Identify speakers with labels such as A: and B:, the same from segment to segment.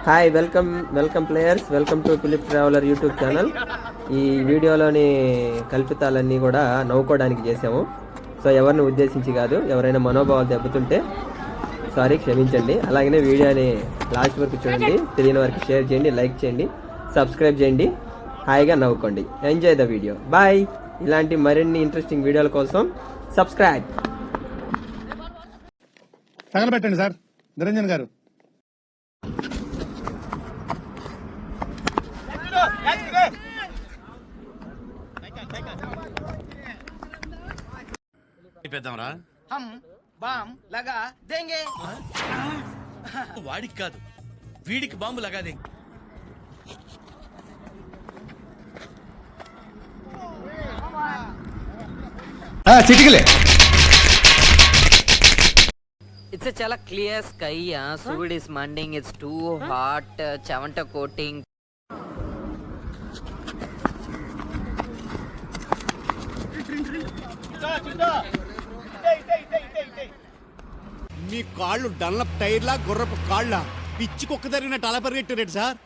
A: Hi welcome players, welcome to Philip traveller YouTube channel. ఈ వీడియోలోని కల్పితాలన్నీ కూడా నవ్వుకోవడానికి చేసాము. సో ఎవరిని ఉద్దేశించి కాదు, ఎవరైనా మనోభావాలు దెబ్బతుంటే సారీ, క్షమించండి. అలాగనే వీడియోని లాస్ట్ వరకు చూడండి, తెలియని వరకు షేర్ చేయండి, లైక్ చేయండి, సబ్స్క్రైబ్ చేయండి, హాయిగా నవ్వుకోండి. Enjoy the video. బాయ్. ఇలాంటి మరిన్ని ఇంట్రెస్టింగ్ వీడియోల కోసం సబ్స్క్రైబ్.
B: తగలబెట్టండి సార్ నిరంజన్ గారు.
C: వాడికి కాదు, వీడికి bomb లగాదే.
B: చిటికలే.
D: It's a chala clear sky. Sud is manding. It's too hot. Chavanta coating.
E: మీ కాళ్ళు డన్లప్ టైర్లా గుర్రపు కాళ్ళ పిచ్చి కుక్క జరిగినట్టు అలా పరిగెట్టారు సార్.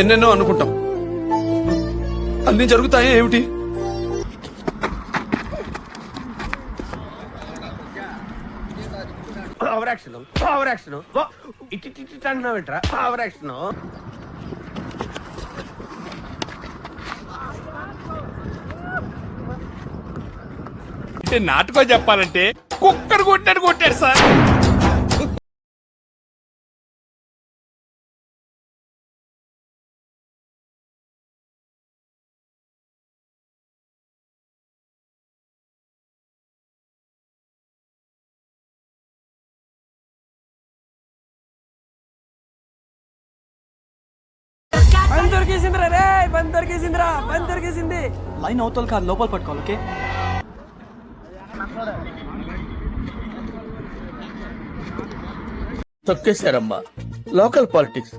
C: ఎన్నెన్నో అనుకుంటాం, అన్ని జరుగుతాయా ఏమిటి? నాటుకో చెప్పాలంటే కుక్కడు కొట్టాడు సార్.
A: దొరికేసింది.
F: లైన్ అవతల కాదు, లోపల పట్టుకోవాలి. ఓకే,
C: తొక్కేశారమ్మా. లోకల్ పాలిటిక్స్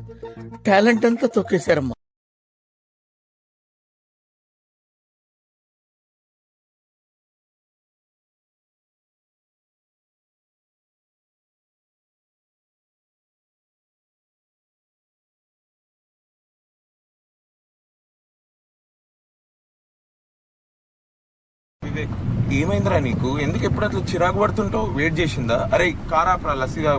C: టాలెంట్ అంతా తొక్కేశారమ్మా.
G: ఏమైందిరా నీకు? ఎందుకు ఎప్పుడు అట్లా చిరాకు పడుతుంటావు? వెయిట్ చేసిందా? అరే కారాప్రా లస్సీగా.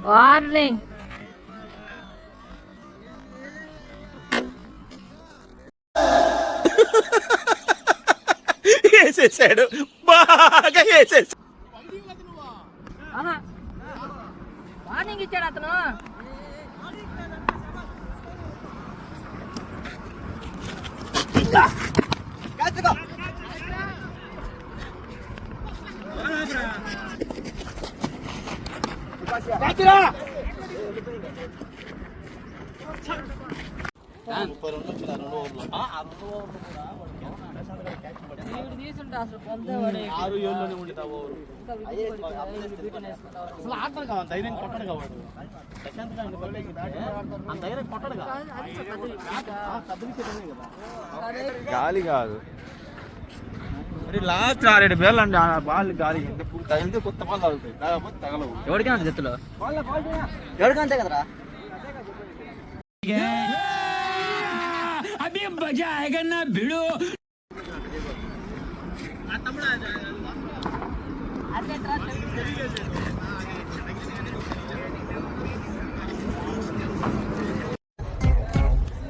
H: వార్నింగ్.
C: వేసేసాడు, బాగా వేసేసాడు.
H: వార్నింగ్ ఇచ్చాడు అతను.
G: గాలి కాదు, లాస్ట్ 6-7 పేర్లు అండి. బాల్ గాలి తగిలితే కొత్త బాల్ తగులుతాయి, తగలవు.
D: ఎవరికైనా జట్టులో ఎవరికంతే కదరా.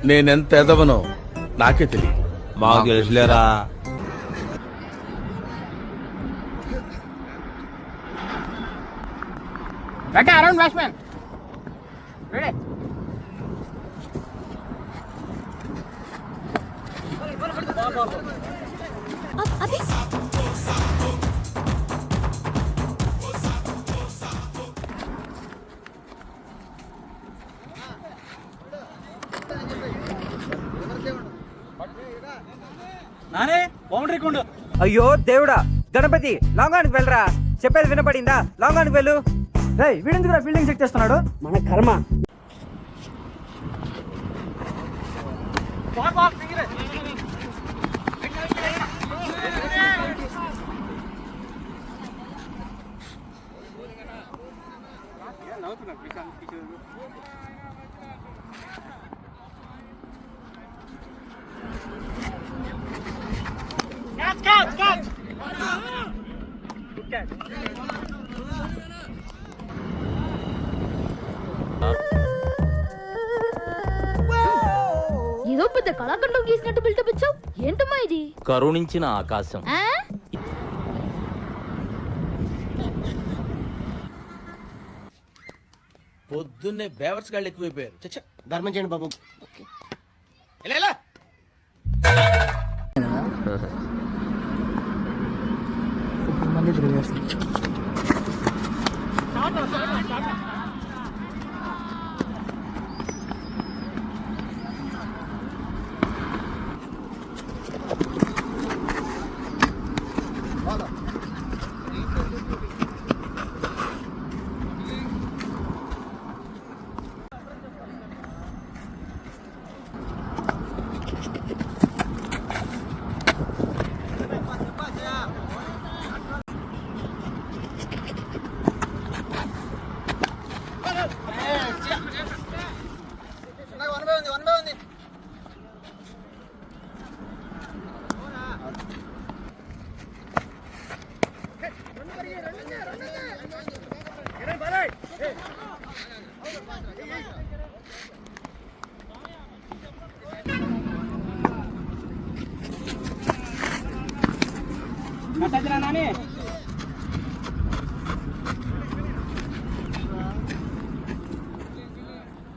C: నేనెంత ఎదవనో నాకే తెలియదు.
G: మాకు తెలుసులేరా.
H: Around batsmen ready.
F: నానే బౌండరీ కొండు.
A: అయ్యో దేవుడా, గణపతి లాంగానికి వెళ్ళరా, చెప్పేది వినపడిందా? లాంగానికి వెళ్ళు.
F: రేయ్ వీడెందుకురా ఫీల్డింగ్ చెక్ చేస్తున్నాడు? మన కర్మ.
H: ఏదో పెద్ద కళాఖండం గీసినట్టు బిల్డప్ ఇచ్చావు. ఏంటమ్మా ఇది?
I: కరుణించిన ఆకాశం.
H: ఆ?
C: పొద్దున్నే బేవర్స్ గాళ్ళు ఎక్కువైపోయారు. చచ్చా,
F: ధర్మం చేయండి బాబు.
C: ఎలా ఎలా?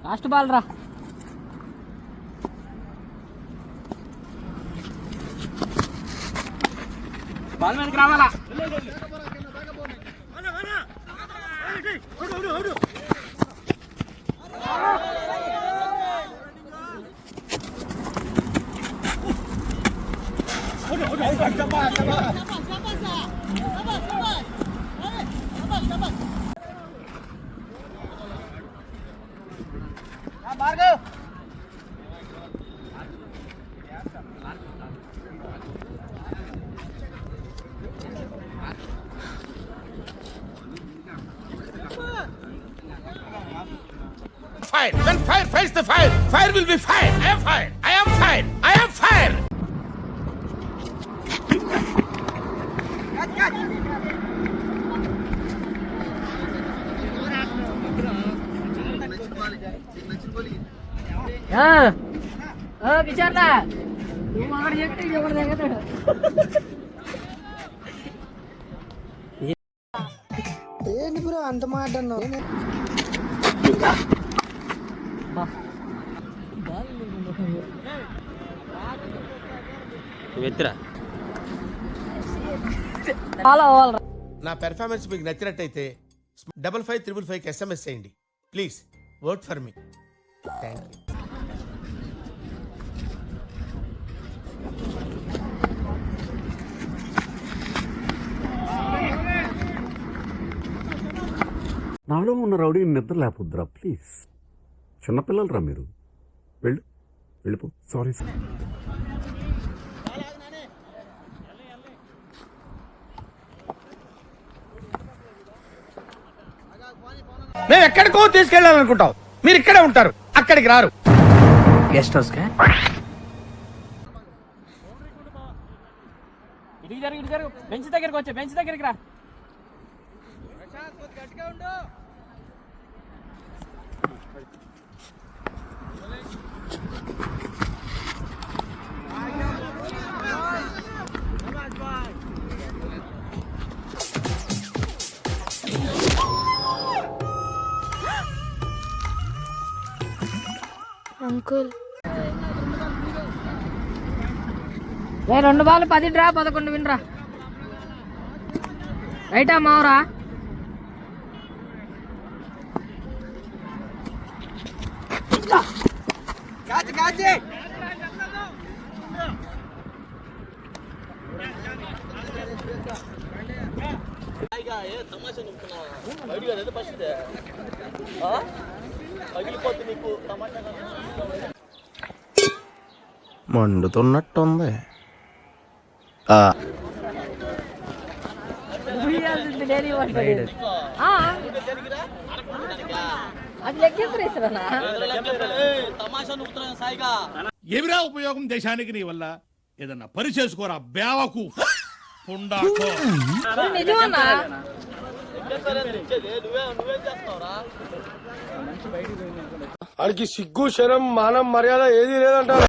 H: లాస్ట్ బాల్ రా.
F: బాల్ మీదకి రావాలా?
C: Fire. When fire fights the fire, fire will be fire. I am fire. I am fire. I am fire.
H: విచారణ నువ్వు అక్కడ చెప్తే ఎవరు తగ్గుతాడు.
F: ఏంటి బ్రో అంత మాట అన్నావు?
C: నా పెర్ఫార్మెన్స్ మీకు నచ్చినట్టయితే 555555 SMS చేయండి please. Work for me. Thank you.
J: నాలో ఉన్న రౌడీ నిద్ర లేకపోద్దురా ప్లీజ్. చిన్నపిల్లలరా మీరు. వెళ్ళిపో. Sorry sir.
C: మేము ఎక్కడికో తీసుకెళ్ళాలనుకుంటాం, మీరు ఇక్కడే ఉంటారు, అక్కడికి రారు.
F: గెస్ట్ హౌస్ కా? ఇటు జరుగు. బెంచ్ దగ్గరికి వచ్చా, బెంచ్ దగ్గరికి రా.
H: అంకుల్ 2 బాల్ 10 డ్రా 11 వినరా రైటా మావరా
C: మండుతున్నట్టుంది.
H: అది లెక్కేస్తున్నా
E: ఏమిరా ఉపయోగం దేశానికి నీ వల్ల? ఏదన్నా పని చేసుకోరా బేవకు పుండాకో.
H: నిజమన్నా
C: సిగ్గు శరం మానం మర్యాద ఏది లేదంటారు.